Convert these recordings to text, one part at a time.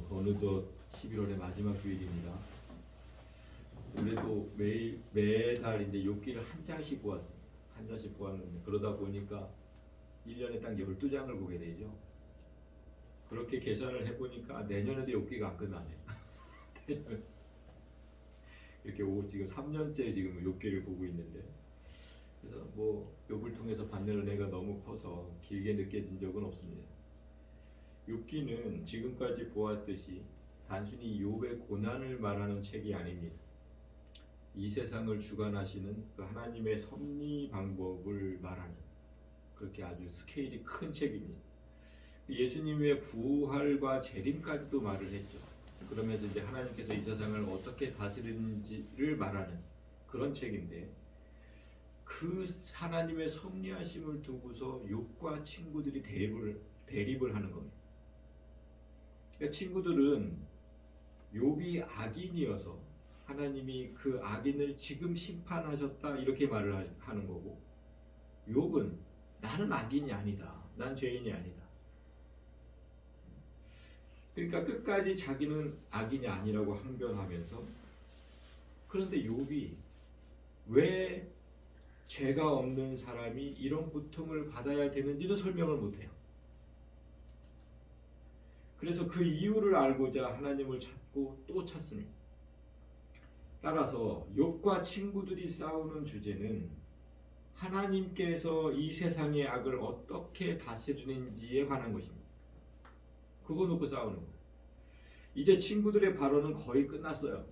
어느덧 11월의 마지막 주일입니다. 올해도 매달 이제 욥기를 한 장씩 보았습니다. 한 장씩 보았는데 그러다 보니까 1년에 딱 12장을 보게 되죠. 그렇게 계산을 해보니까 내년에도 욥기가 안 끝나네요. 이렇게 지금 3년째 지금 욥기를 보고 있는데, 그래서 뭐 욥을 통해서 받는 은혜가 너무 커서 길게 느껴진 적은 없습니다. 욥기는 지금까지 보았듯이 단순히 욥의 고난을 말하는 책이 아닙니다. 이 세상을 주관하시는 그 하나님의 섭리 방법을 말하는, 그렇게 아주 스케일이 큰 책입니다. 예수님의 부활과 재림까지도 말을 했죠. 그러면서 이제 하나님께서 이 세상을 어떻게 다스리는지를 말하는 그런 책인데, 그 하나님의 섭리하심을 두고서 욥과 친구들이 대립을 하는 겁니다. 그러니까 친구들은 욥이 악인이어서 하나님이 그 악인을 지금 심판하셨다 이렇게 말을 하는 거고, 욥은 나는 악인이 아니다, 난 죄인이 아니다. 그러니까 끝까지 자기는 악인이 아니라고 항변하면서, 그런데 욥이 왜 죄가 없는 사람이 이런 고통을 받아야 되는지는 설명을 못해요. 그래서 그 이유를 알고자 하나님을 찾고 또 찾습니다. 따라서 욥과 친구들이 싸우는 주제는 하나님께서 이 세상의 악을 어떻게 다스리는지에 관한 것입니다. 그거 놓고 싸우는 거예요. 이제 친구들의 발언은 거의 끝났어요.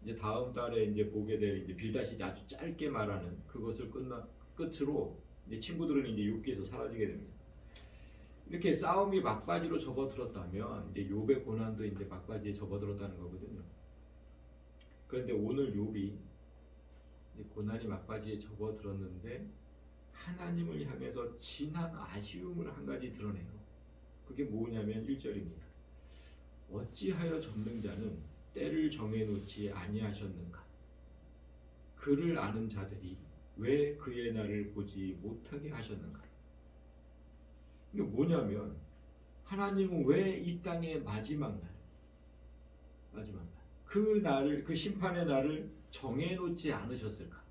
이제 다음 달에 이제 보게 될 이제 빌닷이 아주 짧게 말하는 그것을 끝으로 이제 친구들은 이제 욥기에서 사라지게 됩니다. 이렇게 싸움이 막바지로 접어들었다면 이제 욥의 고난도 이제 막바지에 접어들었다는 거거든요. 그런데 오늘 욥이 고난이 막바지에 접어들었는데 하나님을 향해서 진한 아쉬움을 한 가지 드러내요. 그게 뭐냐면 1절입니다. 어찌하여 전능자는 때를 정해놓지 아니하셨는가? 그를 아는 자들이 왜 그의 날을 보지 못하게 하셨는가? 이게 뭐냐면, 하나님은 왜 이 땅의 마지막 날, 그 날을, 그 심판의 날을 정해놓지 않으셨을까?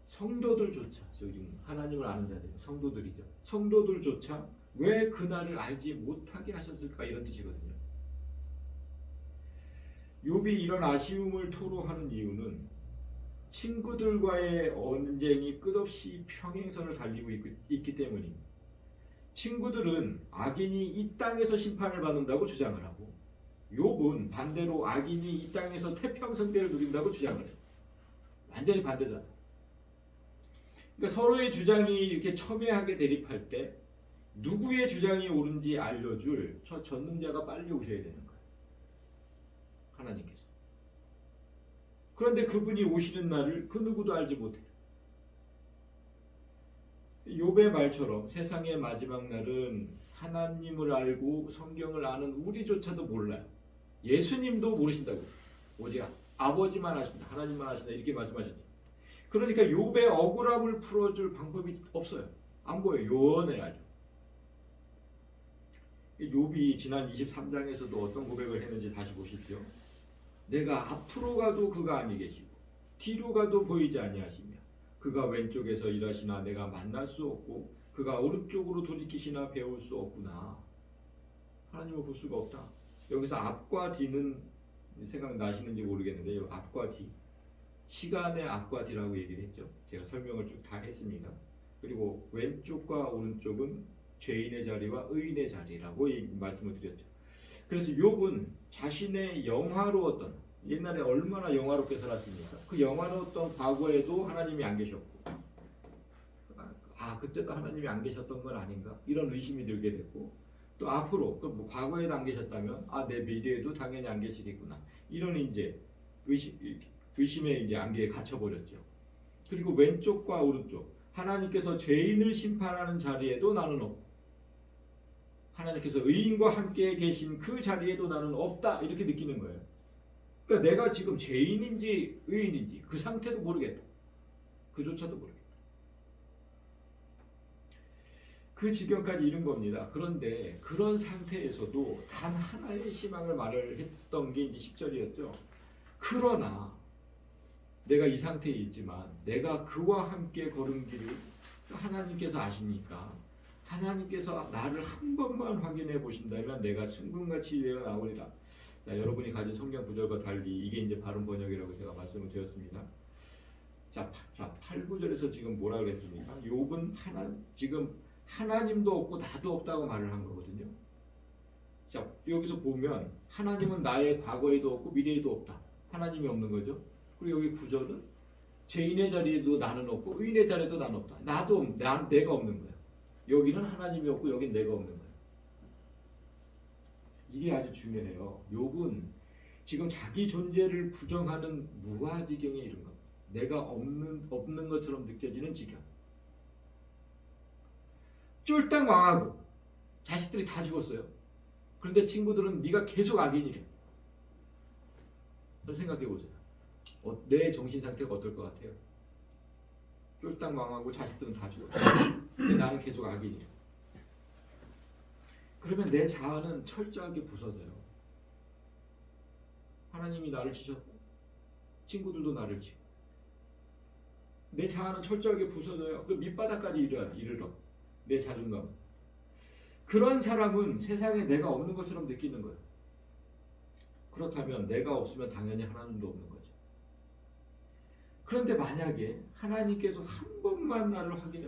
성도들조차, 지금 하나님을 아는 자들, 성도들이죠. 성도들조차 왜 그 날을 알지 못하게 하셨을까? 이런 뜻이거든요. 욥이 이런 아쉬움을 토로하는 이유는 친구들과의 언쟁이 끝없이 평행선을 달리고 있기 때문입니다. 친구들은 악인이 이 땅에서 심판을 받는다고 주장을 하고, 욥은 반대로 악인이 이 땅에서 태평성대를 누린다고 주장을 해요. 완전히 반대잖아. 그러니까 서로의 주장이 이렇게 첨예하게 대립할 때 누구의 주장이 옳은지 알려줄 저 전능자가 빨리 오셔야 되는 거예요. 하나님께서. 그런데 그분이 오시는 날을 그 누구도 알지 못해요. 욥의 말처럼 세상의 마지막 날은 하나님을 알고 성경을 아는 우리조차도 몰라요. 예수님도 모르신다고. 오직 아버지만 아신다, 하나님만 아신다, 이렇게 말씀하셨죠. 그러니까 욥의 억울함을 풀어줄 방법이 없어요. 안 보여요. 요원해 아주. 욥이 지난 23장에서도 어떤 고백을 했는지 다시 보십시오. 내가 앞으로 가도 그가 아니 계시고 뒤로 가도 보이지 아니하시며 그가 왼쪽에서 일하시나 내가 만날 수 없고 그가 오른쪽으로 돌이키시나 배울 수 없구나. 하나님을 볼 수가 없다. 여기서 앞과 뒤는 생각나시는지 모르겠는데, 앞과 뒤, 시간의 앞과 뒤라고 얘기를 했죠. 제가 설명을 쭉 다 했습니다. 그리고 왼쪽과 오른쪽은 죄인의 자리와 의인의 자리라고 말씀을 드렸죠. 그래서 욥은 자신의 영화로웠던, 옛날에 얼마나 영화롭게 살았습니까? 그 영화로웠던 과거에도 하나님이 안 계셨고, 그때도 하나님이 안 계셨던 건 아닌가? 이런 의심이 들게 됐고, 또 앞으로, 뭐 과거에도 안 계셨다면, 내 미래에도 당연히 안 계시겠구나. 이런 이제 의심의 이제 안개에 갇혀버렸죠. 그리고 왼쪽과 오른쪽, 하나님께서 죄인을 심판하는 자리에도 나는 없고, 하나님께서 의인과 함께 계신 그 자리에도 나는 없다, 이렇게 느끼는 거예요. 그러니까 내가 지금 죄인인지 의인인지 그 상태도 모르겠다. 그조차도 모르겠다. 그 지경까지 이른 겁니다. 그런데 그런 상태에서도 단 하나의 희망을 말을 했던 게 이제 10절이었죠. 그러나 내가 이 상태에 있지만 내가 그와 함께 걸은 길을 하나님께서 아시니까 하나님께서 나를 한 번만 확인해 보신다면 내가 순금같이 되어 나오리라. 자, 여러분이 가진 성경 구절과 달리 이게 이제 바른 번역이라고 제가 말씀을 드렸습니다. 자, 8, 9절에서 지금 뭐라 그랬습니까? 욥은 지금 하나님도 없고 나도 없다고 말을 한 거거든요. 자, 여기서 보면 하나님은 나의 과거에도 없고 미래에도 없다. 하나님이 없는 거죠. 그리고 여기 9절은 죄인의 자리에도 나는 없고 의인의 자리에도 나는 없다. 내가 없는 거예요. 여기는 하나님이 없고 여긴 내가 없는 거예요. 이게 아주 중요해요. 욥은 지금 자기 존재를 부정하는 무아지경에 이른 겁니다. 내가 없는 것처럼 느껴지는 지경. 쫄딱 망하고 자식들이 다 죽었어요. 그런데 친구들은 네가 계속 악인이래. 생각해 보세요. 내 정신 상태가 어떨 것 같아요? 쫄딱 망하고 자식들은 다 죽었어요. 근데 나는 계속 악인이래. 그러면 내 자아는 철저하게 부서져요. 하나님이 나를 치셨고 친구들도 나를 치고 내 자아는 철저하게 부서져요. 그 밑바닥까지 이르러 내 자존감. 그런 사람은 세상에 내가 없는 것처럼 느끼는 거예요. 그렇다면 내가 없으면 당연히 하나님도 없는 거죠. 그런데 만약에 하나님께서 한 번만 나를 확인해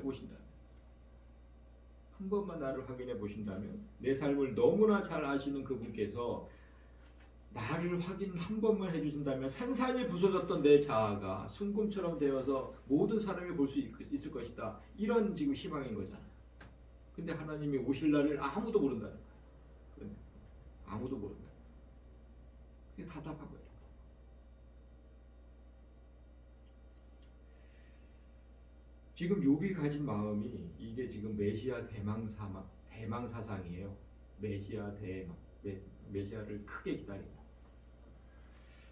보신다면 내 삶을 너무나 잘 아시는 그분께서 나를 확인 한 번만 해주신다면 산산이 부서졌던 내 자아가 순금처럼 되어서 모든 사람이 볼 수 있을 것이다. 이런 지금 희망인 거잖아요. 근데 하나님이 오실 날을 아무도 모른다는 거예요. 아무도 모른다. 그게 답답한 거예요. 지금 욥이 가진 마음이 이게 지금 메시아 대망사상이에요. 메시아를 크게 기다린다.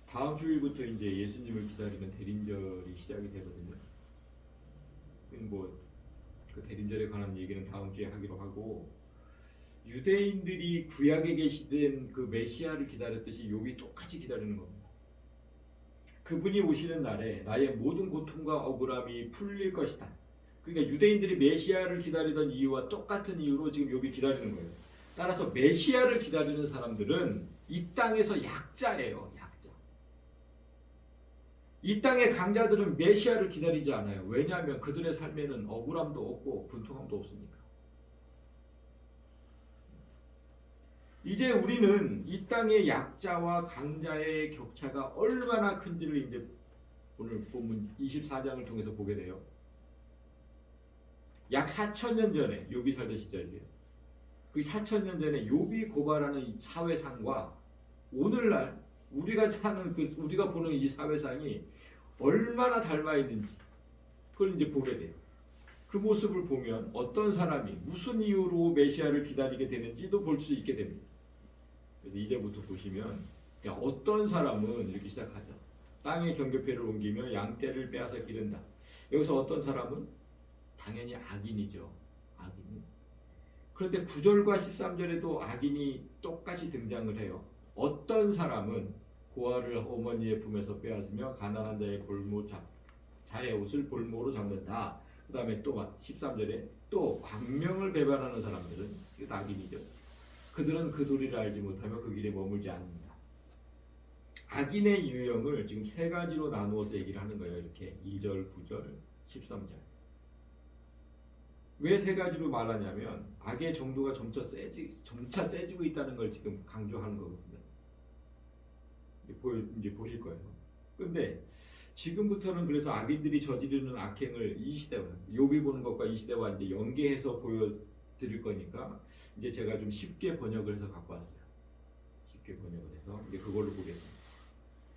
다음 주일부터 이제 예수님을 기다리는 대림절이 시작이 되거든요. 그 대림절에 관한 얘기는 다음 주에 하기로 하고, 유대인들이 구약에 계시던 그 메시아를 기다렸듯이 욥이 똑같이 기다리는 겁니다. 그분이 오시는 날에 나의 모든 고통과 억울함이 풀릴 것이다. 그러니까 유대인들이 메시아를 기다리던 이유와 똑같은 이유로 지금 욥이 기다리는 거예요. 따라서 메시아를 기다리는 사람들은 이 땅에서 약자예요. 약자. 이 땅의 강자들은 메시아를 기다리지 않아요. 왜냐하면 그들의 삶에는 억울함도 없고 분통함도 없으니까. 이제 우리는 이 땅의 약자와 강자의 격차가 얼마나 큰지를 이제 오늘 본문 24장을 통해서 보게 돼요. 약 4,000년 전에 욥이 살던 시절이에요. 그 4,000년 전에 욥이 고발하는 사회상과 오늘날 우리가 보는 이 사회상이 얼마나 닮아 있는지 그걸 이제 보게 돼요. 그 모습을 보면 어떤 사람이 무슨 이유로 메시아를 기다리게 되는지도 볼 수 있게 됩니다. 그래서 이제부터 보시면 어떤 사람은 이렇게 시작하죠. 땅의 경계패를 옮기며 양떼를 빼앗아 기른다. 여기서 어떤 사람은 당연히 악인이죠. 악인. 그런데 9절과 13절에도 악인이 똑같이 등장을 해요. 어떤 사람은 고아를 어머니의 품에서 빼앗으며 가난한 자의 옷을 볼모로 잡는다. 그 다음에 또 13절에 또 광명을 배반하는 사람들은 이게 악인이죠. 그들은 그 도리를 알지 못하며 그 길에 머물지 않는다. 악인의 유형을 지금 세 가지로 나누어서 얘기를 하는 거예요. 이렇게 2절, 9절, 13절. 왜 세 가지로 말하냐면 악의 정도가 점차 세지고 있다는 걸 지금 강조하는 거거든요. 이제 보실 거예요. 근데 지금부터는 그래서 악인들이 저지르는 악행을 이 시대와 욥이 보는 것과 이 시대와 이제 연계해서 보여드릴 거니까 이제 제가 좀 쉽게 번역을 해서 갖고 왔어요. 쉽게 번역을 해서 이제 그걸로 보겠습니다.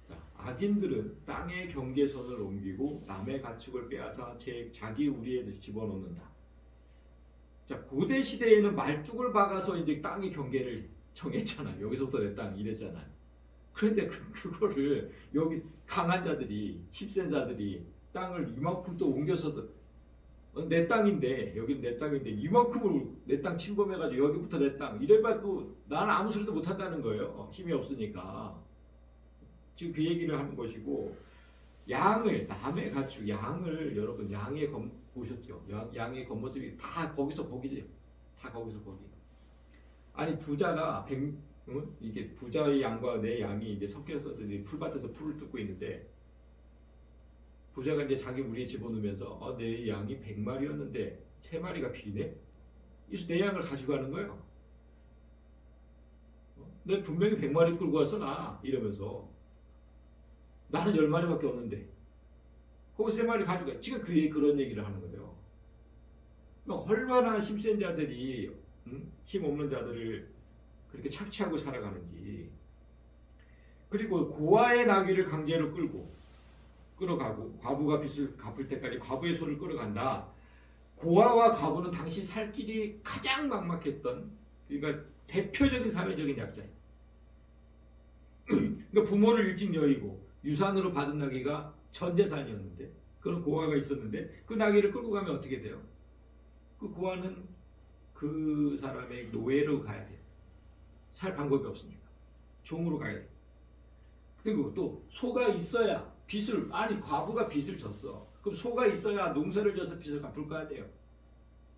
자, 악인들은 땅의 경계선을 옮기고 남의 가축을 빼앗아 자기 우리에 집어넣는다. 자, 고대 시대에는 말뚝을 박아서 이제 땅의 경계를 정했잖아요. 여기서부터 내 땅 이랬잖아요. 그런데 그거를 여기 강한 자들이 힘센 자들이 땅을 이만큼 또 옮겨서 내 땅인데 여기는 내 땅인데 이만큼을 내 땅 침범해가지고 여기부터 내 땅 이래봐도 나는 아무 소리도 못한다는 거예요. 힘이 없으니까. 지금 그 얘기를 하는 것이고 양을 남의 가축 양을 여러분 양의 보셨죠? 양의 겉모습이 다 거기서 거기지. 다 거기서 거기. 아니 부자가 이게 부자의 양과 내 양이 이제 섞여서 풀밭에서 풀을 뜯고 있는데 부자가 이제 자기 무리에 집어넣으면서 내 양이 100마리였는데 3마리가 비네? 그래서 내 양을 가져가는 거예요. 내 분명히 100마리 끌고 왔어 나 이러면서 나는 10마리밖에 없는데 거기 3마리 가져가. 지금 그런 얘기를 하는 거예요. 그러니까 얼마나 힘센 자들이 힘 없는 자들을 그렇게 착취하고 살아가는지. 그리고 고아의 나귀를 강제로 끌어가고 과부가 빚을 갚을 때까지 과부의 소를 끌어간다. 고아와 과부는 당시 살 길이 가장 막막했던 그러니까 대표적인 사회적인 약자예요. 그러니까 부모를 일찍 여의고 유산으로 받은 나귀가 전 재산이었는데 그런 고아가 있었는데 그 나귀를 끌고 가면 어떻게 돼요? 그 고아는 그 사람의 노예로 가야 돼요. 살 방법이 없으니까 종으로 가야 돼요. 그리고 또 소가 있어야 과부가 빚을 졌어. 그럼 소가 있어야 농사를 져서 빚을 갚을 거 아니에요.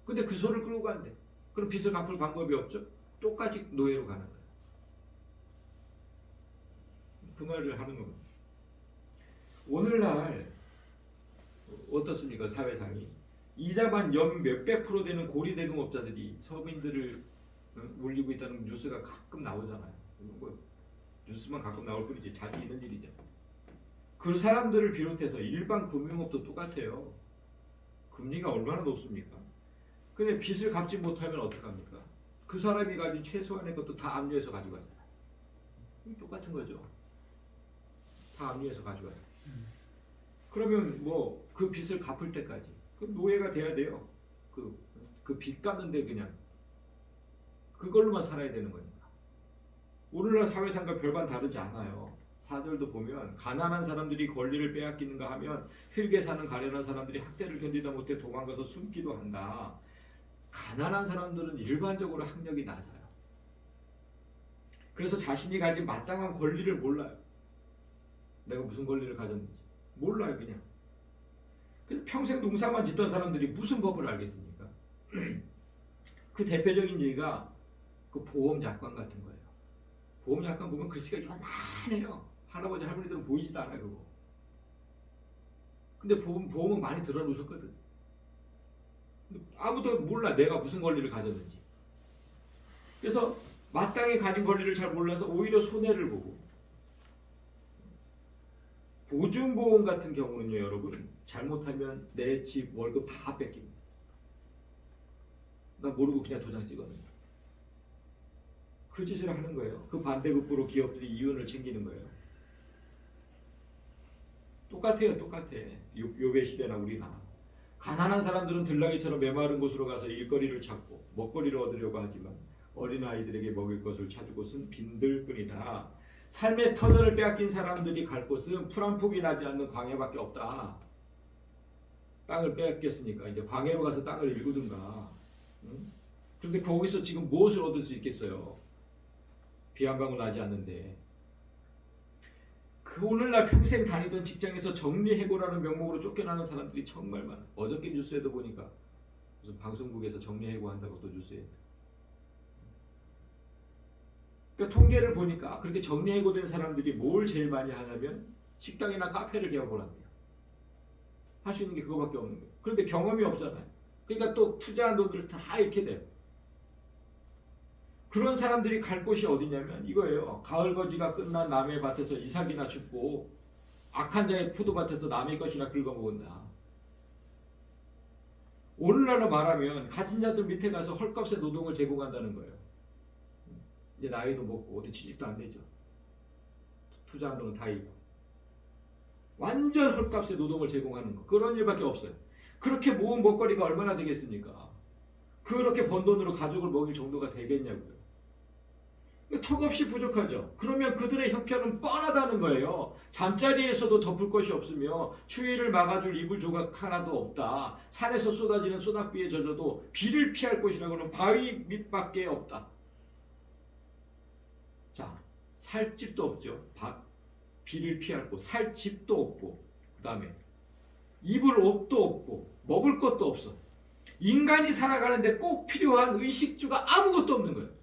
근데 그 소를 끌고 간대. 그럼 빚을 갚을 방법이 없죠. 똑같이 노예로 가는 거예요. 그 말을 하는 겁니다. 오늘날 어떻습니까? 사회상이 이자만 연 몇백 프로 되는 고리대금업자들이 서민들을 울리고 있다는 뉴스가 가끔 나오잖아요. 뭐 뉴스만 가끔 나올 뿐이지 자주 있는 일이죠. 그 사람들을 비롯해서 일반 금융업도 똑같아요. 금리가 얼마나 높습니까? 근데 빚을 갚지 못하면 어떡합니까? 그 사람이 가진 최소한의 것도 다 압류해서 가져가잖아요. 똑같은 거죠. 다 압류해서 가져가요. 그러면 뭐 그 빚을 갚을 때까지 그 노예가 돼야 돼요. 그 빚 갚는데 그냥 그걸로만 살아야 되는 거니까. 오늘날 사회상과 별반 다르지 않아요. 4절도 보면 가난한 사람들이 권리를 빼앗기는가 하면 흙에 사는 가련한 사람들이 학대를 견디다 못해 도망가서 숨기도 한다. 가난한 사람들은 일반적으로 학력이 낮아요. 그래서 자신이 가진 마땅한 권리를 몰라요. 내가 무슨 권리를 가졌는지 몰라요 그냥. 그래서 평생 농사만 짓던 사람들이 무슨 법을 알겠습니까? 그 대표적인 예가 그 보험약관 같은 거예요. 보험약관 보면 글씨가 요만해요. 할아버지 할머니들은 보이지도 않아요 그거. 근데 보험은 많이 들어놓으셨거든. 아무도 몰라 내가 무슨 권리를 가졌는지. 그래서 마땅히 가진 권리를 잘 몰라서 오히려 손해를 보고. 보증보험 같은 경우는요 여러분 잘못하면 내 집 월급 다 뺏깁니다. 나 모르고 그냥 도장 찍었는데 그 짓을 하는 거예요. 그 반대급부로 기업들이 이윤을 챙기는 거예요. 똑같아요. 똑같아. 요배 시대나 우리나 가난한 사람들은 들나귀처럼 메마른 곳으로 가서 일거리를 찾고 먹거리를 얻으려고 하지만 어린아이들에게 먹일 것을 찾을 곳은 빈들뿐이다. 삶의 터전을 빼앗긴 사람들이 갈 곳은 풀 한 폭이 나지 않는 광야밖에 없다. 땅을 빼앗겼으니까 이제 광야로 가서 땅을 일구든가. 응? 그런데 거기서 지금 무엇을 얻을 수 있겠어요? 비 한 방울 나지 않는데. 그 오늘날 평생 다니던 직장에서 정리해고라는 명목으로 쫓겨나는 사람들이 정말 많아. 어저께 뉴스에도 보니까 무슨 방송국에서 정리해고 한다고 또 뉴스에. 그러니까 통계를 보니까 그렇게 정리해고된 사람들이 뭘 제일 많이 하냐면 식당이나 카페를 개업을한대요. 할 수 있는 게 그거밖에 없는 거예요. 그런데 경험이 없잖아요. 그러니까 또 투자한 돈들을 다 잃게 돼요. 그런 사람들이 갈 곳이 어디냐면 이거예요. 가을 거지가 끝난 남의 밭에서 이삭이나 줍고 악한 자의 포도밭에서 남의 것이나 긁어먹는다. 오늘날로 말하면 가진 자들 밑에 가서 헐값에 노동을 제공한다는 거예요. 이제 나이도 먹고 어디 취직도 안 되죠. 투자한 돈은 다 잃고 완전 헐값에 노동을 제공하는 거. 그런 일밖에 없어요. 그렇게 모은 먹거리가 얼마나 되겠습니까? 그렇게 번 돈으로 가족을 먹일 정도가 되겠냐고요. 턱없이 부족하죠. 그러면 그들의 형편은 뻔하다는 거예요. 잠자리에서도 덮을 것이 없으며 추위를 막아줄 이불 조각 하나도 없다. 산에서 쏟아지는 소낙비에 젖어도 비를 피할 곳이라고는 바위 밑밖에 없다. 자, 살 집도 없죠. 비를 피할 곳, 살 집도 없고, 그 다음에 입을 옷도 없고, 먹을 것도 없어. 인간이 살아가는데 꼭 필요한 의식주가 아무것도 없는 거예요.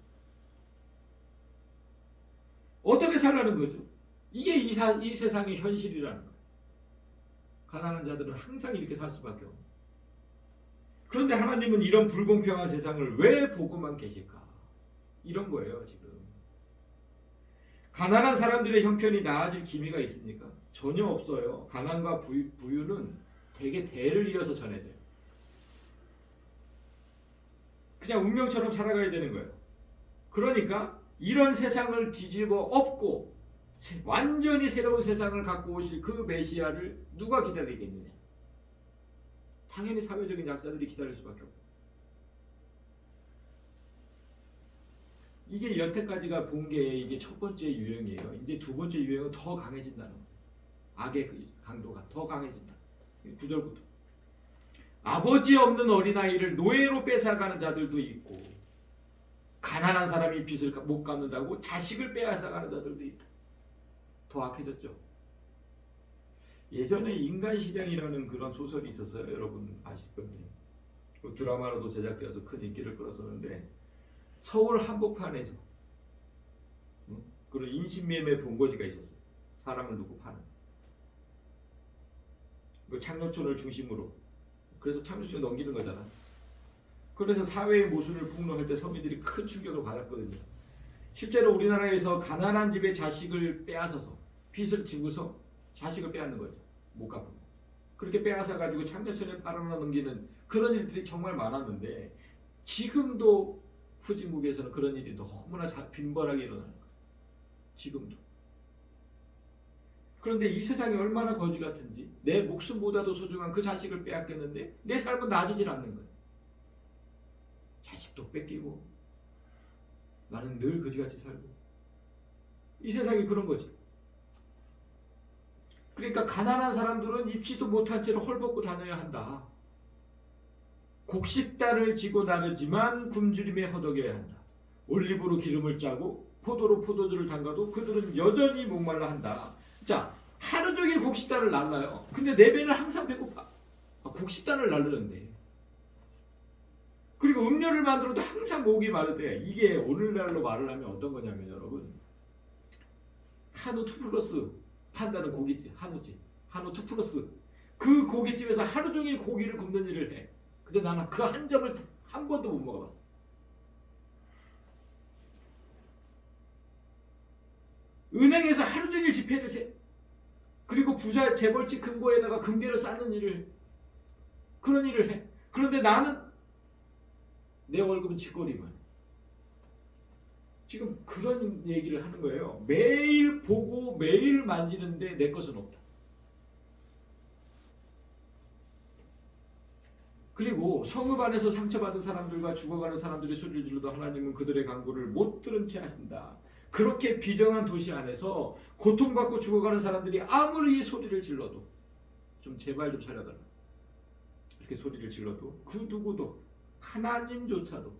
어떻게 살라는 거죠? 이게 이 세상의 현실이라는 거예요. 가난한 자들은 항상 이렇게 살 수밖에 없는. 그런데 하나님은 이런 불공평한 세상을 왜 보고만 계실까? 이런 거예요, 지금. 가난한 사람들의 형편이 나아질 기미가 있습니까? 전혀 없어요. 가난과 부유는 대개 대를 이어서 전해져요. 그냥 운명처럼 살아가야 되는 거예요. 그러니까 이런 세상을 뒤집어 엎고 완전히 새로운 세상을 갖고 오실 그 메시아를 누가 기다리겠느냐? 당연히 사회적인 약자들이 기다릴 수밖에 없고. 이게 여태까지가 본 게 이게 첫 번째 유형이에요. 이제 두 번째 유형은 더 강해진다는 거예요. 악의 강도가 더 강해진다. 9절부터 아버지 없는 어린아이를 노예로 뺏어가는 자들도 있고, 가난한 사람이 빚을 못 갚는다고 자식을 빼앗아가는 자들도 있다. 더 악해졌죠. 예전에 인간시장이라는 그런 소설이 있었어요. 여러분 아실 겁니다. 그 드라마로도 제작되어서 큰 인기를 끌었었는데, 서울 한복판에서 그런 인신매매 본거지가 있었어요. 사람을 두고 파는. 그 창녀촌을 중심으로. 그래서 창녀촌을 넘기는 거잖아. 그래서 사회의 모순을 폭로할 때 서민들이 큰 충격을 받았거든요. 실제로 우리나라에서 가난한 집의 자식을 빼앗아서 빚을 지고서 자식을 빼앗는 거죠. 못 갚고. 그렇게 빼앗아 가지고 창녀촌에 팔아나 넘기는 그런 일들이 정말 많았는데, 지금도 후진국에서는 그런 일이 너무나 빈번하게 일어나는 거예요. 지금도. 그런데 이 세상이 얼마나 거지 같은지, 내 목숨보다도 소중한 그 자식을 빼앗겼는데 내 삶은 나아지질 않는 거예요. 자식도 뺏기고 나는 늘 거지같이 살고. 이 세상이 그런 거지. 그러니까 가난한 사람들은 입지도 못한 채로 헐벗고 다녀야 한다. 곡식단을 지고 나르지만 굶주림에 허덕여야 한다. 올리브로 기름을 짜고 포도로 포도주를 담가도 그들은 여전히 목말라 한다. 자, 하루 종일 곡식단을 날라요. 근데 내 배는 항상 배고파. 곡식단을 날르는데. 그리고 음료를 만들어도 항상 목이 마르대. 이게 오늘날로 말을 하면 어떤 거냐면, 여러분, 한우 2플러스 판다는 고깃집, 한우집, 한우 2플러스. 그 고깃집에서 하루 종일 고기를 굽는 일을 해. 근데 나는 그 한 점을 한 번도 못 먹어봤어. 은행에서 하루 종일 지폐를 세. 그리고 부자 재벌집 금고에다가 금괴를 쌓는 일을, 그런 일을 해. 그런데 나는 내 월급은 쥐꼬리만. 지금 그런 얘기를 하는 거예요. 매일 보고 매일 만지는데 내 것은 없다. 그리고 성읍 안에서 상처받은 사람들과 죽어가는 사람들의 소리를 질러도 하나님은 그들의 간구를 못 들은 채 하신다. 그렇게 비정한 도시 안에서 고통받고 죽어가는 사람들이 아무리 소리를 질러도, 좀 제발 좀 살려달라, 이렇게 소리를 질러도 그 누구도, 하나님조차도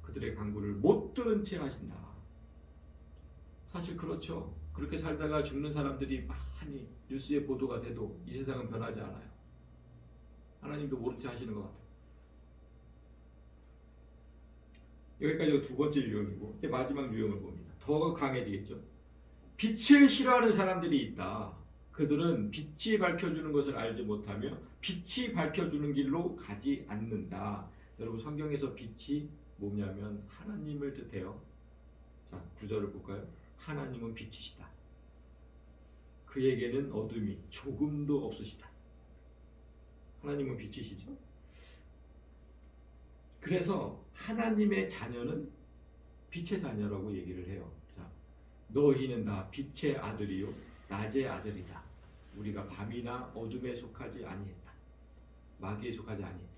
그들의 간구를 못 들은 채 하신다. 사실 그렇죠. 그렇게 살다가 죽는 사람들이 많이 뉴스에 보도가 돼도 이 세상은 변하지 않아요. 하나님도 모른 채 하시는 것 같아요. 여기까지가 두 번째 유형이고, 이제 마지막 유형을 봅니다. 더 강해지겠죠. 빛을 싫어하는 사람들이 있다. 그들은 빛이 밝혀주는 것을 알지 못하며 빛이 밝혀주는 길로 가지 않는다. 여러분, 성경에서 빛이 뭐냐면 하나님을 뜻해요. 자, 9절을 볼까요? 하나님은 빛이시다. 그에게는 어둠이 조금도 없으시다. 하나님은 빛이시죠. 그래서 하나님의 자녀는 빛의 자녀라고 얘기를 해요. 자, 너희는 다 빛의 아들이요 낮의 아들이다. 우리가 밤이나 어둠에 속하지 아니했다. 마귀에 속하지 아니했다.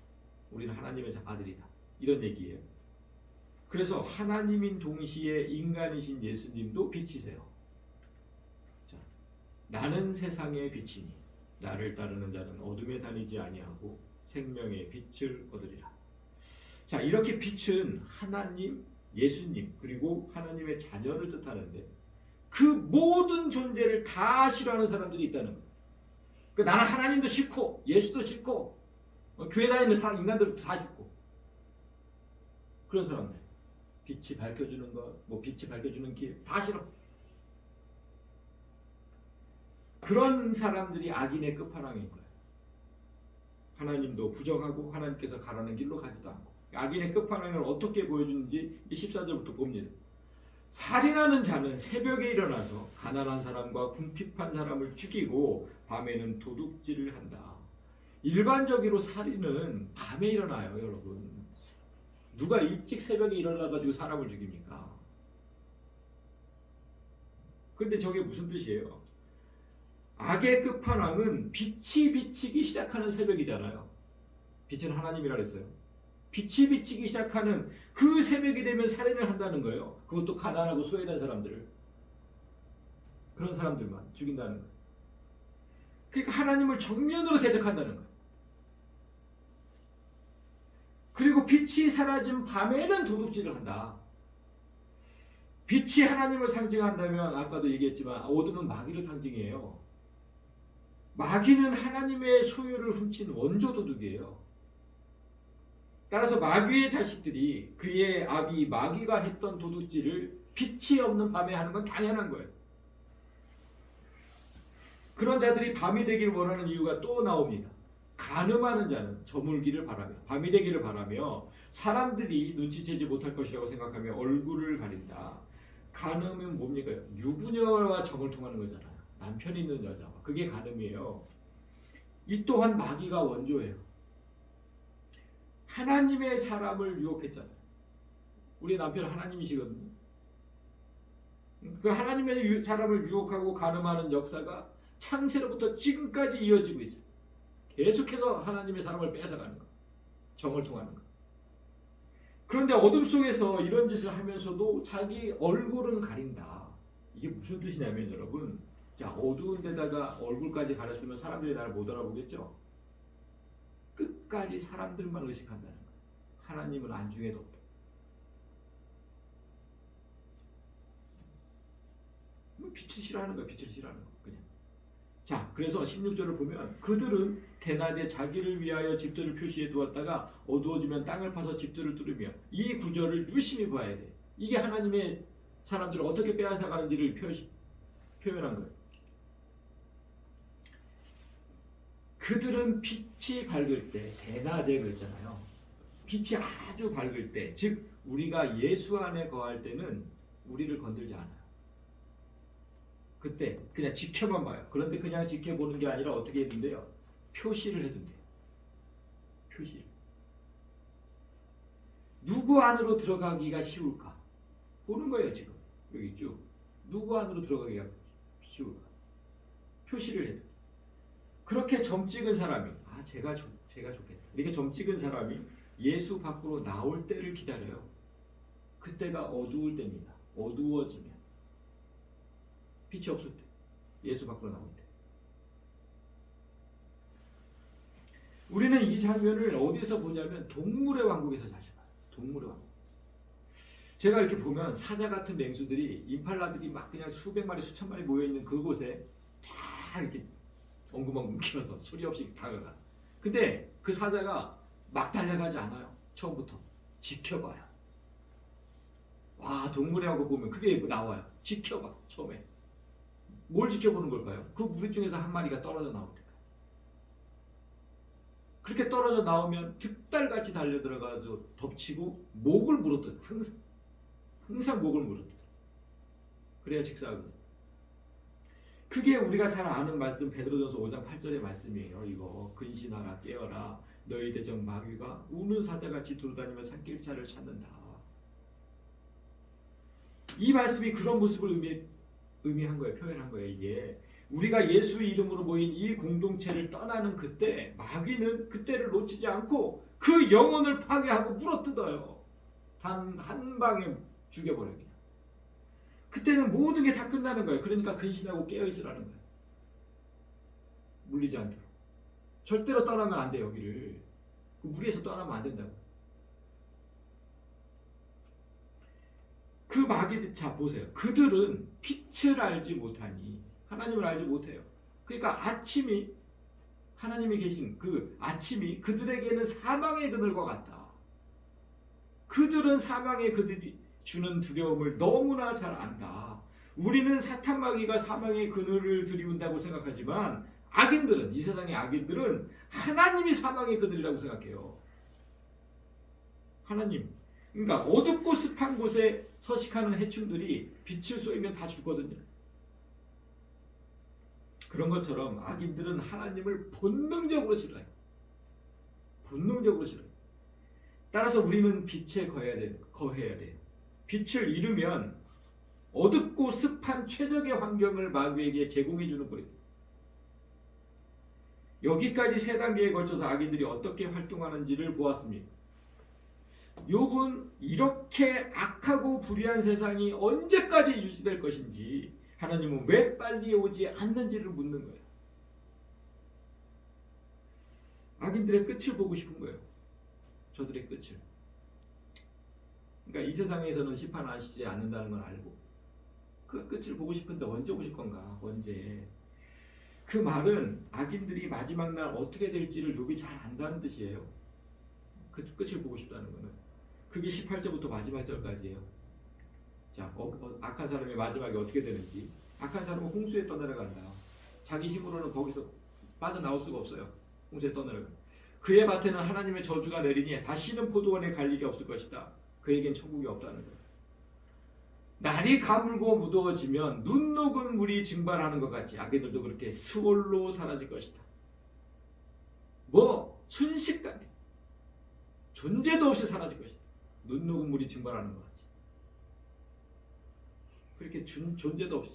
우리는 하나님의 아들이다. 이런 얘기예요. 그래서 하나님인 동시에 인간이신 예수님도 빛이세요. 자, 나는 세상의 빛이니 나를 따르는 자는 어둠에 다니지 아니하고 생명의 빛을 얻으리라. 자, 이렇게 빛은 하나님, 예수님, 그리고 하나님의 자녀를 뜻하는데 그 모든 존재를 다 싫어하는 사람들이 있다는 거예요. 그러니까 나는 하나님도 싫고 예수도 싫고 교회 다니는 사람 인간들도 다 싫고 그런 사람들. 빛이 밝혀주는 것, 뭐 빛이 밝혀주는 길 다 싫어. 그런 사람들이 악인의 끝판왕인 거예요. 하나님도 부정하고 하나님께서 가라는 길로 가지도 않고. 악인의 끝판왕을 어떻게 보여주는지 14절부터 봅니다. 살인하는 자는 새벽에 일어나서 가난한 사람과 궁핍한 사람을 죽이고 밤에는 도둑질을 한다. 일반적으로 살인은 밤에 일어나요, 여러분. 누가 일찍 새벽에 일어나가지고 사람을 죽입니까? 그런데 저게 무슨 뜻이에요? 악의 끝판왕은 빛이 비치기 시작하는 새벽이잖아요. 빛은 하나님이라 그랬어요. 빛이 비치기 시작하는 그 새벽이 되면 살인을 한다는 거예요. 그것도 가난하고 소외된 사람들을. 그런 사람들만 죽인다는 거예요. 그러니까 하나님을 정면으로 대적한다는 거예요. 그리고 빛이 사라진 밤에는 도둑질을 한다. 빛이 하나님을 상징한다면 아까도 얘기했지만 어둠은 마귀를 상징해요. 마귀는 하나님의 소유를 훔친 원조 도둑이에요. 따라서 마귀의 자식들이 그의 아비 마귀가 했던 도둑질을 빛이 없는 밤에 하는 건 당연한 거예요. 그런 자들이 밤이 되기를 원하는 이유가 또 나옵니다. 간음하는 자는 저물기를 바라며 밤이 되기를 바라며 사람들이 눈치채지 못할 것이라고 생각하며 얼굴을 가린다. 간음은 뭡니까? 유부녀와 정을 통하는 거잖아요. 남편이 있는 여자와. 그게 간음이에요. 이 또한 마귀가 원조예요. 하나님의 사람을 유혹했잖아요. 우리 남편은 하나님이시거든요. 그 하나님의 사람을 유혹하고 간음하는 역사가 창세로부터 지금까지 이어지고 있어요. 계속해서 하나님의 사람을 뺏어가는 거. 정을 통하는 거. 그런데 어둠 속에서 이런 짓을 하면서도 자기 얼굴은 가린다. 이게 무슨 뜻이냐면 여러분, 자, 어두운 데다가 얼굴까지 가렸으면 사람들이 나를 못 알아보겠죠? 끝까지 사람들만 의식한다는 거예요. 하나님은 안중에도 없다. 빛을 싫어하는 거야. 빛을 싫어하는 거. 그냥. 자, 그래서 16절을 보면 그들은 대낮에 자기를 위하여 집들을 표시해 두었다가 어두워지면 땅을 파서 집들을 뚫으며, 이 구절을 유심히 봐야 돼. 이게 하나님의 사람들을 어떻게 빼앗아가는지를 표현한 거예요. 그들은 빛이 밝을 때, 대낮에 그랬잖아요. 빛이 아주 밝을 때, 즉 우리가 예수 안에 거할 때는 우리를 건들지 않아요. 그때 그냥 지켜만 봐요. 그런데 그냥 지켜보는 게 아니라 어떻게 해둔대요? 표시를 해둔대요. 표시. 누구 안으로 들어가기가 쉬울까? 보는 거예요. 지금 여기 쭉 누구 안으로 들어가기가 쉬울까? 표시를 해둬. 그렇게 점 찍은 사람이 제가 좋겠다. 이렇게 점 찍은 사람이 예수 밖으로 나올 때를 기다려요. 그때가 어두울 때입니다. 어두워지면, 빛이 없을 때, 예수 밖으로 나올 때. 우리는 이 장면을 어디서 보냐면 동물의 왕국에서 자주 봐요. 동물의 왕국. 제가 이렇게 보면 사자 같은 맹수들이, 임팔라들이 막 그냥 수백 마리 수천 마리 모여 있는 그곳에 다 이렇게 엉금엉금 키워서 소리 없이 다가가. 근데 그 사자가 막 달려가지 않아요. 처음부터 지켜봐요. 와, 동물의 왕국 보면 그게 나와요. 지켜봐. 처음에 뭘 지켜보는 걸까요? 그 무리 중에서 한 마리가 떨어져 나올 때까지. 그렇게 떨어져 나오면 득달같이 달려 들어가서 덮치고 목을 물어뜯어. 항상 목을 물어뜯어. 그래야 직사하거든요. 그게 우리가 잘 아는 말씀, 베드로전서 5장 8절의 말씀이에요. 이거 근신하라, 깨어라. 너희 대적 마귀가 우는 사자같이 두루다니며 산길차를 찾는다. 이 말씀이 그런 모습을 의미한 거예요. 표현한 거예요. 이게 우리가 예수 이름으로 모인 이 공동체를 떠나는 그때, 마귀는 그때를 놓치지 않고 그 영혼을 파괴하고 물어뜯어요. 한 방에 죽여버려 그냥. 그때는 모든 게 다 끝나는 거예요. 그러니까 근신하고 깨어 있으라는 거예요. 물리지 않도록. 절대로 떠나면 안 돼요. 여기를. 그 무리에서 떠나면 안 된다고. 그 마귀들, 자 보세요. 그들은 빛을 알지 못하니 하나님을 알지 못해요. 그러니까 아침이, 하나님이 계신 그 아침이 그들에게는 사망의 그늘과 같다. 그들은 사망의 그들이 주는 두려움을 너무나 잘 안다. 우리는 사탄 마귀가 사망의 그늘을 들이운다고 생각하지만 악인들은, 이 세상의 악인들은 하나님이 사망의 그늘이라고 생각해요. 하나님. 그러니까 어둡고 습한 곳에 서식하는 해충들이 빛을 쏘이면 다 죽거든요. 그런 것처럼 악인들은 하나님을 본능적으로 싫어해요. 본능적으로 싫어해요. 따라서 우리는 빛에 거해야 돼요. 빛을 잃으면 어둡고 습한 최적의 환경을 마귀에게 제공해 주는 거예요. 여기까지 세 단계에 걸쳐서 악인들이 어떻게 활동하는지를 보았습니다. 욥은 이렇게 악하고 불의한 세상이 언제까지 유지될 것인지, 하나님은 왜 빨리 오지 않는지를 묻는 거예요. 악인들의 끝을 보고 싶은 거예요. 저들의 끝을. 그러니까 이 세상에서는 심판하시지 않는다는 걸 알고 그 끝을 보고 싶은데 언제 오실 건가? 언제? 그 말은 악인들이 마지막 날 어떻게 될지를 욥이 잘 안다는 뜻이에요. 그 끝을 보고 싶다는 거는. 그게 18절부터 마지막 절까지예요. 자, 악한 사람의 마지막이 어떻게 되는지. 악한 사람은 홍수에 떠내려간다. 자기 힘으로는 거기서 빠져나올 수가 없어요. 홍수에 떠내려간다. 그의 밭에는 하나님의 저주가 내리니 다시는 포도원에 갈 일이 없을 것이다. 그에겐 천국이 없다는 거예요. 날이 가물고 무더워지면 눈 녹은 물이 증발하는 것 같이 악인들도 그렇게 스올로 사라질 것이다. 순식간에 존재도 없이 사라질 것이다. 눈 녹은 물이 증발하는 것 같이. 그렇게 존재도 없이,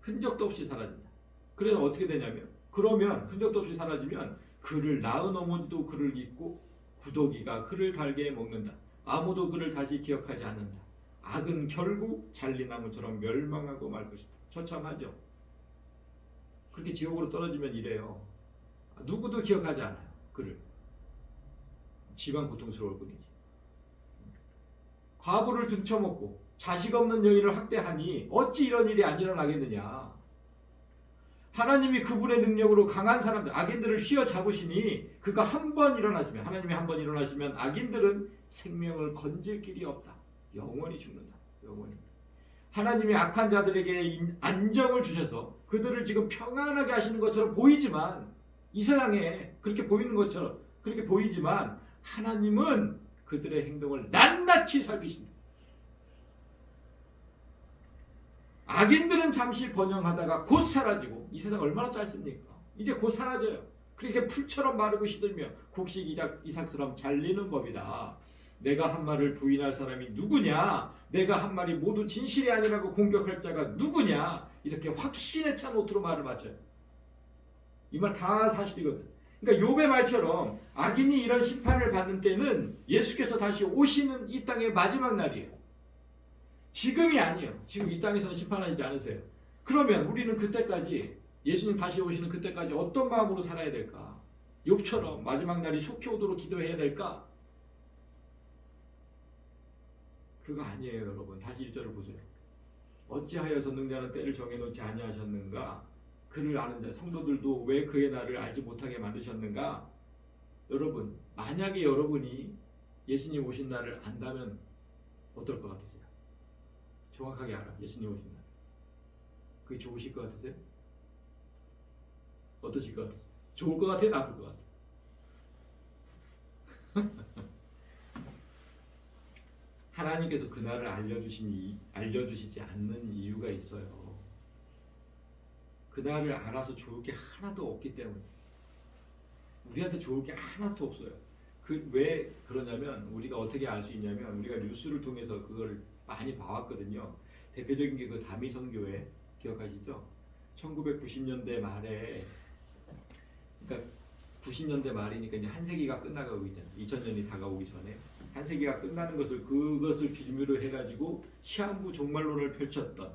흔적도 없이 사라진다. 그래서 어떻게 되냐면, 그러면 흔적도 없이 사라지면 그를 낳은 어머니도 그를 잊고 구더기가 그를 달게 먹는다. 아무도 그를 다시 기억하지 않는다. 악은 결국 잘리나무처럼 멸망하고 말 것이다. 처참하죠. 그렇게 지옥으로 떨어지면 이래요. 누구도 기억하지 않아요. 그를. 지만 고통스러울 뿐이지. 과부를 등쳐먹고 자식 없는 여인을 학대하니 어찌 이런 일이 안 일어나겠느냐. 하나님이 그분의 능력으로 강한 사람들, 악인들을 휘어잡으시니 그가 한 번 일어나시면, 하나님이 한 번 일어나시면 악인들은 생명을 건질 길이 없다. 영원히 죽는다. 영원히. 하나님이 악한 자들에게 안정을 주셔서 그들을 지금 평안하게 하시는 것처럼 보이지만, 이 세상에 그렇게 보이는 것처럼 그렇게 보이지만 하나님은 그들의 행동을 낱낱이 살피신다. 악인들은 잠시 번영하다가 곧 사라지고, 이 세상 얼마나 짧습니까? 이제 곧 사라져요. 그렇게 풀처럼 마르고 시들며 곡식 이삭처럼 잘리는 법이다. 내가 한 말을 부인할 사람이 누구냐? 내가 한 말이 모두 진실이 아니라고 공격할 자가 누구냐? 이렇게 확신에 찬 오투로 말을 마쳐요. 이 말 다 사실이거든. 그러니까 욥의 말처럼 악인이 이런 심판을 받는 때는 예수께서 다시 오시는 이 땅의 마지막 날이에요. 지금이 아니에요. 지금 이 땅에서는 심판하시지 않으세요. 그러면 우리는 그때까지, 예수님 다시 오시는 그때까지 어떤 마음으로 살아야 될까? 욥처럼 마지막 날이 속히 오도록 기도해야 될까? 그거 아니에요, 여러분. 다시 1절을 보세요. 어찌하여 전능자는 때를 정해놓지 아니하셨는가? 그를 아는 자, 성도들도 왜 그의 날을 알지 못하게 만드셨는가? 여러분, 만약에 여러분이 예수님 오신 날을 안다면 어떨 것 같으세요? 정확하게 알아, 예수님 오신 날. 그게 좋으실 것 같으세요? 어떠실 것 같으세요? 좋을 것 같아요? 나쁠 것 같아요? 하나님께서 그날을 알려주시지 않는 이유가 있어요. 그날을 알아서 좋을 게 하나도 없기 때문에. 우리한테 좋을 게 하나도 없어요. 왜 그러냐면, 우리가 어떻게 알 수 있냐면, 우리가 뉴스를 통해서 그걸 많이 봐왔거든요. 대표적인 게 그 다미성교회 기억하시죠? 1990년대 말에, 그러니까 90년대 말이니까 이제 한 세기가 끝나가고 있잖아요. 2000년이 다가오기 전에 한 세기가 끝나는 것을 그것을 빌미로 해가지고 시한부 종말론을 펼쳤던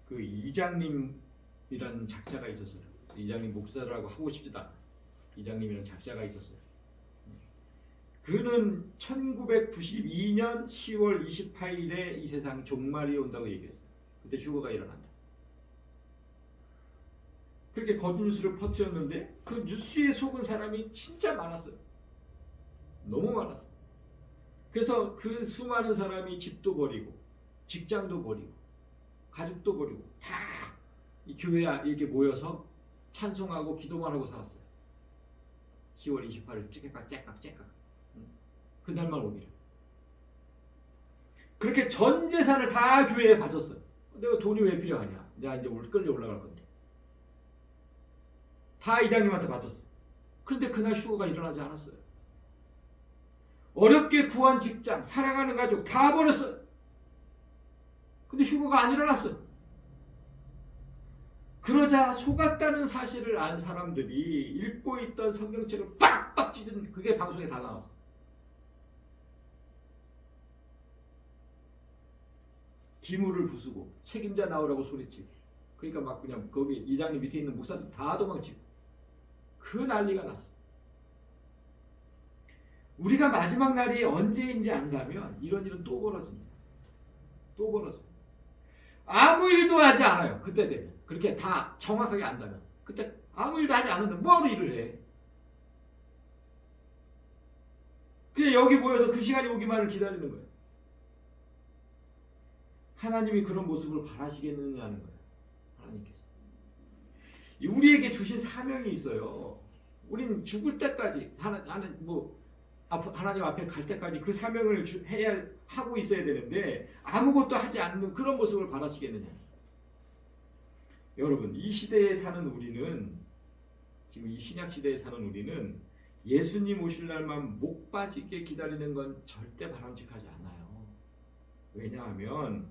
그 이장님이라는 작자가 있었어요. 이장님 목사라고 하고 싶지도 않아. 이장님이라는 작자가 있었어요. 그는 1992년 10월 28일에 이 세상 종말이 온다고 얘기했어요. 그때 휴거가 일어난다. 그렇게 거짓 뉴스를 퍼뜨렸는데 그 뉴스에 속은 사람이 진짜 많았어요. 너무 많았어요. 그래서 그 수많은 사람이 집도 버리고 직장도 버리고 가족도 버리고 다 이 교회에 이렇게 모여서 찬송하고 기도만 하고 살았어요. 10월 28일 째깍 그날만 오기를. 그렇게 전 재산을 다 교회에 바쳤어요. 내가 돈이 왜 필요하냐? 내가 이제 끌려 올라갈 건데. 다 이장님한테 바쳤어. 그런데 그날 휴거가 일어나지 않았어요. 어렵게 구한 직장, 사랑하는 가족 다 버렸어요. 근데 휴거가 안 일어났어요. 그러자 속았다는 사실을 안 사람들이 읽고 있던 성경책을 빡빡 찢은 그게 방송에 다 나왔어. 기물을 부수고 책임자 나오라고 소리치고 그러니까 막 그냥 거기 이장님 밑에 있는 목사들 다 도망치고 그 난리가 났어. 우리가 마지막 날이 언제인지 안다면 이런 일은 또 벌어집니다. 또 벌어져. 아무 일도 하지 않아요. 그때 되면. 그렇게 다 정확하게 안다면. 그때 아무 일도 하지 않는데 뭐하러 일을 해. 그냥 여기 모여서 그 시간이 오기만을 기다리는 거예요. 하나님이 그런 모습을 바라시겠느냐는 거예요. 하나님께서. 우리에게 주신 사명이 있어요. 우리는 죽을 때까지 하나님 앞에 갈 때까지 그 사명을 해야 하고 있어야 되는데 아무것도 하지 않는 그런 모습을 바라시겠느냐. 여러분 이 시대에 사는 우리는 지금 이 신약 시대에 사는 우리는 예수님 오실 날만 목 빠지게 기다리는 건 절대 바람직하지 않아요. 왜냐하면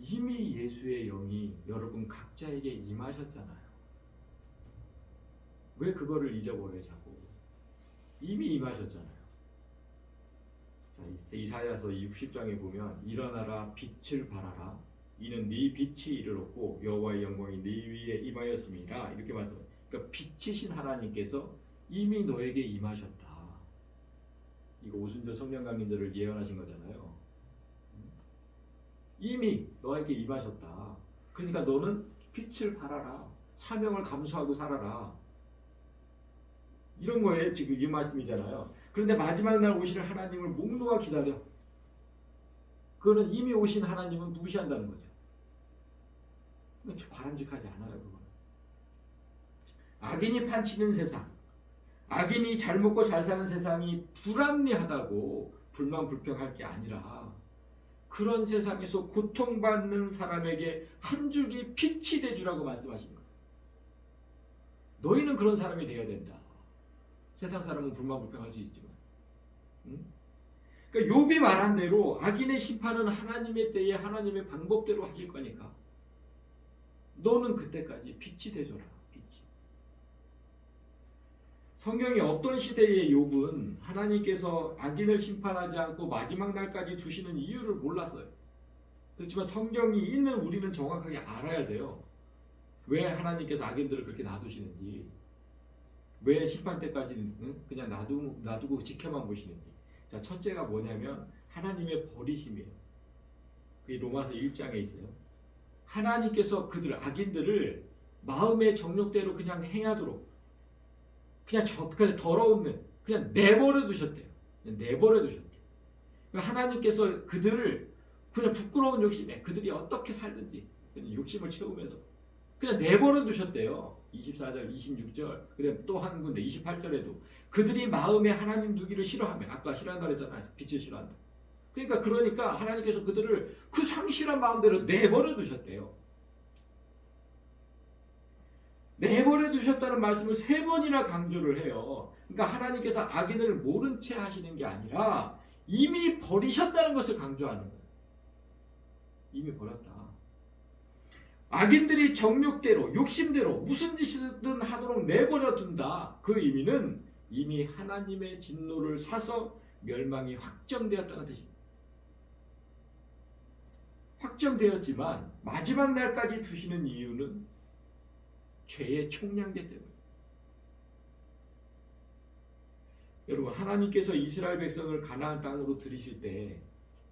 이미 예수의 영이 여러분 각자에게 임하셨잖아요. 왜 그거를 잊어버려요 자꾸. 이미 임하셨잖아요. 자, 이사야서 60장에 보면 일어나라 빛을 발하라 이는 네 빛이 이르렀고 여호와의 영광이 네 위에 임하였습니다. 이렇게 말씀해요. 그러니까 빛이신 하나님께서 이미 너에게 임하셨다. 이거 오순절 성령 강림들을 예언하신 거잖아요. 이미 너에게 임하셨다. 그러니까 너는 빛을 발하라. 사명을 감수하고 살아라. 이런 거에 지금 이 말씀이잖아요. 그런데 마지막 날 오실 하나님을 목 놓아 기다려. 그거는 이미 오신 하나님은 무시한다는 거죠. 바람직하지 않아요. 그건. 악인이 판치는 세상, 악인이 잘 먹고 잘 사는 세상이 불합리하다고 불만불평할 게 아니라 그런 세상에서 고통받는 사람에게 한 줄기 빛이 되주라고 말씀하신 거예요. 너희는 그런 사람이 되어야 된다. 세상 사람은 불만불평할 수 있지만, 그러니까 욥이 말한 대로 악인의 심판은 하나님의 때에 하나님의 방법대로 하실 거니까 너는 그때까지 빛이 되줘라. 빛이. 성경이 없던 시대의 욥은 하나님께서 악인을 심판하지 않고 마지막 날까지 두시는 이유를 몰랐어요. 그렇지만 성경이 있는 우리는 정확하게 알아야 돼요. 왜 하나님께서 악인들을 그렇게 놔두시는지, 왜 심판 때까지는 그냥 놔두고 지켜만 보시는지. 자, 첫째가 뭐냐면 하나님의 버리심이에요. 그게 로마서 1장에 있어요. 하나님께서 그들 악인들을 마음의 정욕대로 그냥 행하도록 그냥 더러운 그냥 내버려 두셨대요. 내버려 두셨대요. 하나님께서 그들을 그냥 부끄러운 욕심에 그들이 어떻게 살든지 욕심을 채우면서 그냥 내버려 두셨대요. 24절, 26절, 그래 또 한 군데 28절에도 그들이 마음에 하나님 두기를 싫어하며, 아까 싫어한다 그랬잖아요. 빛을 싫어한다. 그러니까 하나님께서 그들을 그 상실한 마음대로 내버려 두셨대요. 내버려 두셨다는 말씀을 3번이나 강조를 해요. 그러니까 하나님께서 악인을 모른 채 하시는 게 아니라 이미 버리셨다는 것을 강조하는 거예요. 이미 버렸다. 악인들이 정욕대로, 욕심대로 무슨 짓이든 하도록 내버려 둔다. 그 의미는 이미 하나님의 진노를 사서 멸망이 확정되었다는 뜻입니다. 확정되었지만 마지막 날까지 두시는 이유는 죄의 총량제 때문에. 여러분, 하나님께서 이스라엘 백성을 가나안 땅으로 들이실 때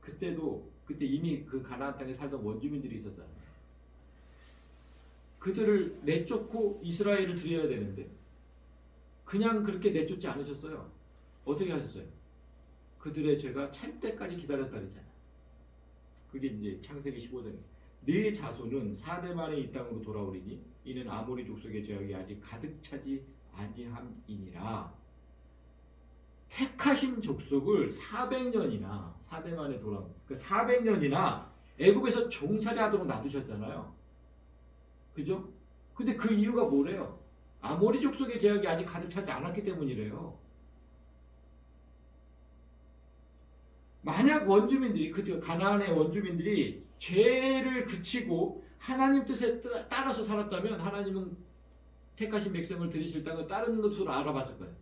그때 이미 그 가나안 땅에 살던 원주민들이 있었잖아요. 그들을 내쫓고 이스라엘을 들여야 되는데 그냥 그렇게 내쫓지 않으셨어요. 어떻게 하셨어요? 그들의 죄가 찰 때까지 기다렸다 그랬잖아요. 그게 이제 창세기 15장에 네 자손은 4대 만에 이 땅으로 돌아오리니 이는 아모리 족속의 죄악이 아직 가득 차지 아니함이니라. 택하신 족속을 400년이나 4대 만에 돌아온, 그 400년이나 애굽에서 종살이 하도록 놔두셨잖아요. 그죠? 근데 그 이유가 뭐래요? 아모리 족속의 죄악이 아직 가득 차지 않았기 때문이래요. 만약 원주민들이, 그 가나안의 원주민들이 죄를 그치고 하나님 뜻에 따라서 살았다면 하나님은 택하신 백성을 들이실 땅을 다른 것으로 알아봤을 거예요.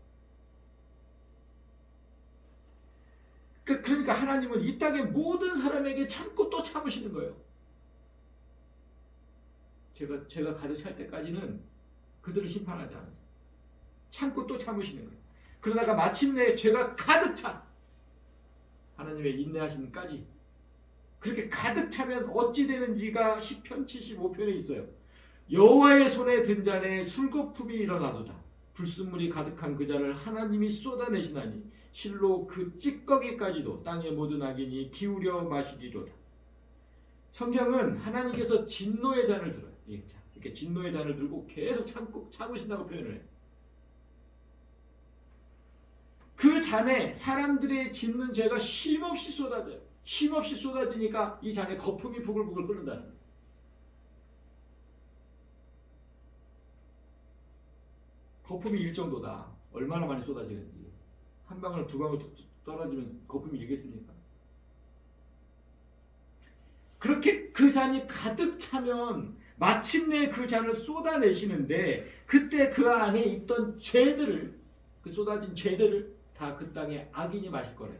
그러니까 하나님은 이 땅의 모든 사람에게 참고 또 참으시는 거예요. 제가 가득 찰 때까지는 그들을 심판하지 않았어요. 참고 또 참으시는 거예요. 그러다가 마침내 죄가 가득 차 하나님의 인내하심까지 그렇게 가득 차면 어찌 되는지가 시편 75편에 있어요. 여호와의 손에 든 잔에 술거품이 일어나도다. 불순물이 가득한 그 잔을 하나님이 쏟아내시나니 실로 그 찌꺼기까지도 땅의 모든 악인이 기울여 마시리로다. 성경은 하나님께서 진노의 잔을 들어요. 이렇게 진노의 잔을 들고 계속 참으신다고 표현을 해요. 그 잔에 사람들의 짓는 죄가 쉼없이 쏟아져요. 쉼없이 쏟아지니까 이 잔에 거품이 부글부글 끓는다는 거예요. 거품이 일 정도다. 얼마나 많이 쏟아지는지. 한 방울 두 방울 떨어지면 거품이 일겠습니까? 그렇게 그 잔이 가득 차면 마침내 그 잔을 쏟아내시는데 그때 그 안에 있던 죄들을, 그 쏟아진 죄들을 다 그 땅에 악인이 마실 거래요.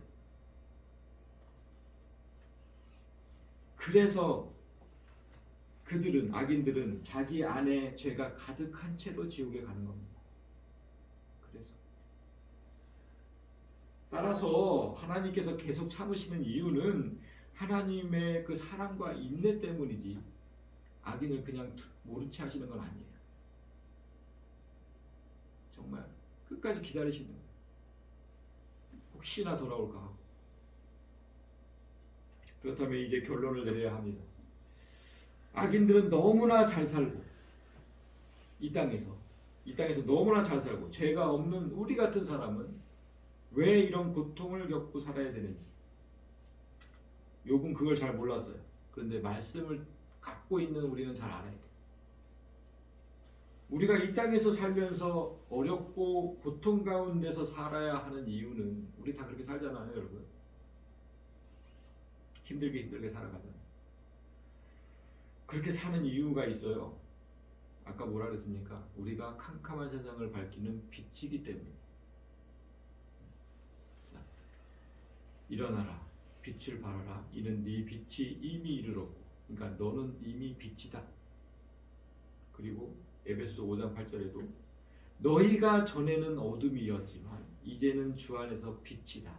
그래서 그들은, 악인들은 자기 안에 죄가 가득한 채로 지옥에 가는 겁니다. 그래서 따라서 하나님께서 계속 참으시는 이유는 하나님의 그 사랑과 인내 때문이지 악인을 그냥 모른 채 하시는 건 아니에요. 정말 끝까지 기다리시는 거예요. 혹시나 돌아올까 하고. 그렇다면 이제 결론을 내려야 합니다. 악인들은 너무나 잘 살고 이 땅에서 너무나 잘 살고 죄가 없는 우리 같은 사람은 왜 이런 고통을 겪고 살아야 되는지 욥은 그걸 잘 몰랐어요. 그런데 말씀을 갖고 있는 우리는 잘 알아야 돼요. 우리가 이 땅에서 살면서 어렵고 고통 가운데서 살아야 하는 이유는 우리 다 그렇게 살잖아요, 여러분. 힘들게 살아가잖아요. 그렇게 사는 이유가 있어요. 아까 뭐라 그랬습니까? 우리가 캄캄한 세상을 밝히는 빛이기 때문에. 일어나라, 빛을 발하라. 이는 네 빛이 이미 이르렀고, 그러니까 너는 이미 빛이다. 그리고 에베소서 5장 8절에도 너희가 전에는 어둠이었지만 이제는 주 안에서 빛이다.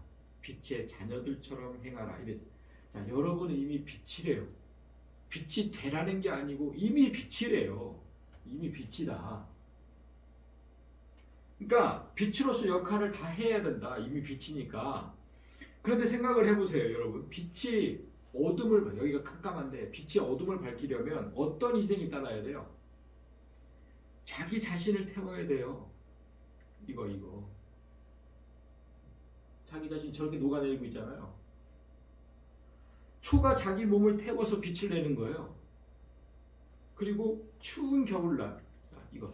빛의 자녀들처럼 행하라. 이랬어요. 자, 여러분은 이미 빛이래요. 빛이 되라는 게 아니고 이미 빛이래요. 이미 빛이다. 그러니까 빛으로서 역할을 다 해야 된다. 이미 빛이니까. 그런데 생각을 해보세요, 여러분. 빛이 어둠을, 여기가 깜깜한데 빛이 어둠을 밝히려면 어떤 희생이 따라야 돼요? 자기 자신을 태워야 돼요. 이거. 자기 자신 저렇게 녹아내리고 있잖아요. 초가 자기 몸을 태워서 빛을 내는 거예요. 그리고 추운 겨울날, 이거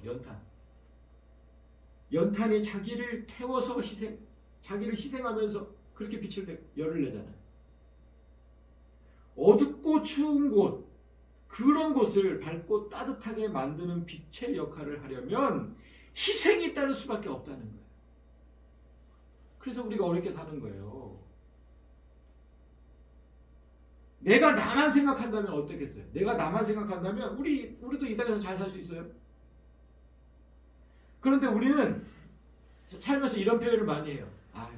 연탄이 자기를 태워서 자기를 희생하면서 그렇게 열을 내잖아요. 어둡고 추운 곳, 그런 곳을 밝고 따뜻하게 만드는 빛의 역할을 하려면 희생이 따를 수밖에 없다는 거예요. 그래서 우리가 어렵게 사는 거예요. 내가 나만 생각한다면 어떻겠어요? 내가 나만 생각한다면 우리도 이 땅에서 잘 살 수 있어요? 그런데 우리는 살면서 이런 표현을 많이 해요. 아,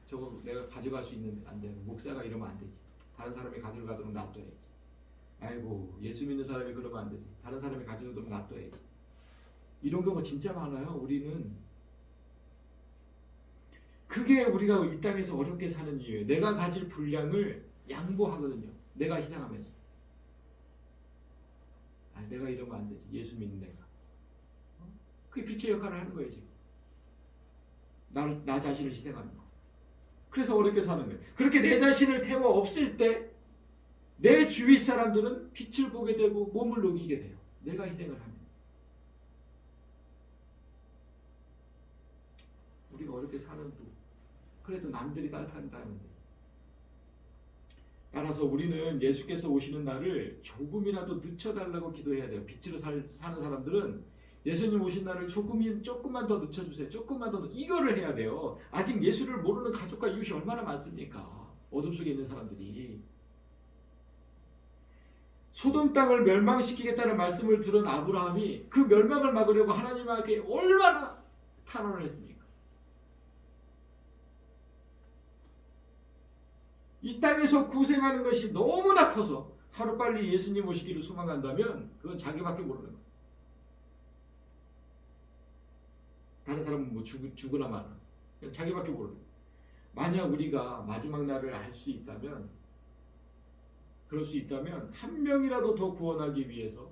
저거 내가 가져갈 수 있는데 안 돼. 목사가 이러면 안 되지. 다른 사람이 가져가도록 놔둬야지. 아이고, 예수 믿는 사람이 그러면 안 되지. 다른 사람이 가져가도록 놔둬야지. 이런 경우가 진짜 많아요. 우리는 그게 우리가 이 땅에서 어렵게 사는 이유예요. 내가 가질 분량을 양보하거든요. 내가 희생하면서. 아, 내가 이러면 안 되지. 예수 믿는 내가. 그게 빛의 역할을 하는 거예요, 지금. 나 자신을 희생하는 거. 그래서 어렵게 사는 거예요. 그렇게 내 자신을 태워 없앨 때 내 주위 사람들은 빛을 보게 되고 몸을 녹이게 돼요. 내가 희생을 하면. 우리가 어렵게 사는 그래도 남들이 따뜻한다는 거예요. 따라서 우리는 예수께서 오시는 날을 조금이라도 늦춰달라고 기도해야 돼요. 빛으로 사는 사람들은 예수님 오신 날을 조금만 더 늦춰주세요. 조금만 더 이거를 해야 돼요. 아직 예수를 모르는 가족과 이웃이 얼마나 많습니까? 어둠 속에 있는 사람들이. 소돔 땅을 멸망시키겠다는 말씀을 들은 아브라함이 그 멸망을 막으려고 하나님에게 얼마나 탄원을 했습니까? 이 땅에서 고생하는 것이 너무나 커서 하루빨리 예수님 오시기를 소망한다면 그건 자기밖에 모르는 거예요. 다른 사람은 뭐 죽으나 마나 자기밖에 모르는 거예요. 만약 우리가 마지막 날을 알 수 있다면, 그럴 수 있다면 한 명이라도 더 구원하기 위해서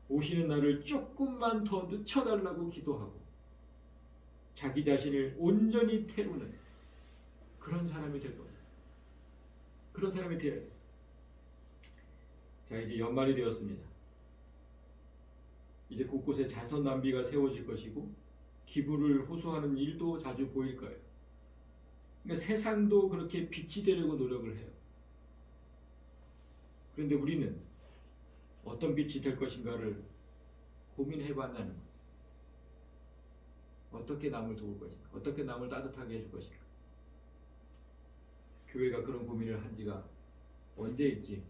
오시는 날을 조금만 더 늦춰달라고 기도하고 자기 자신을 온전히 태우는 그런 사람이 될 겁니다. 그런 사람이 되어야 돼요. 자, 이제 연말이 되었습니다. 이제 곳곳에 자선 낭비가 세워질 것이고 기부를 호소하는 일도 자주 보일 거예요. 그러니까 세상도 그렇게 빛이 되려고 노력을 해요. 그런데 우리는 어떤 빛이 될 것인가를 고민해봤다는 거예요. 어떻게 남을 도울 것인가? 어떻게 남을 따뜻하게 해줄 것인가? 교회가 그런 고민을 한 지가 언제였지?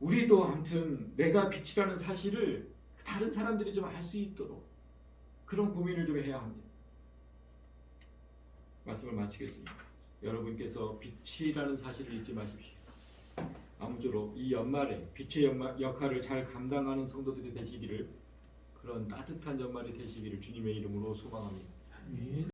우리도 아무튼 내가 빛이라는 사실을 다른 사람들이 좀 알 수 있도록 그런 고민을 좀 해야 합니다. 말씀을 마치겠습니다. 여러분께서 빛이라는 사실을 잊지 마십시오. 아무쪼록 이 연말에 빛의 역할을 잘 감당하는 성도들이 되시기를, 그런 따뜻한 연말이 되시기를 주님의 이름으로 소망합니다.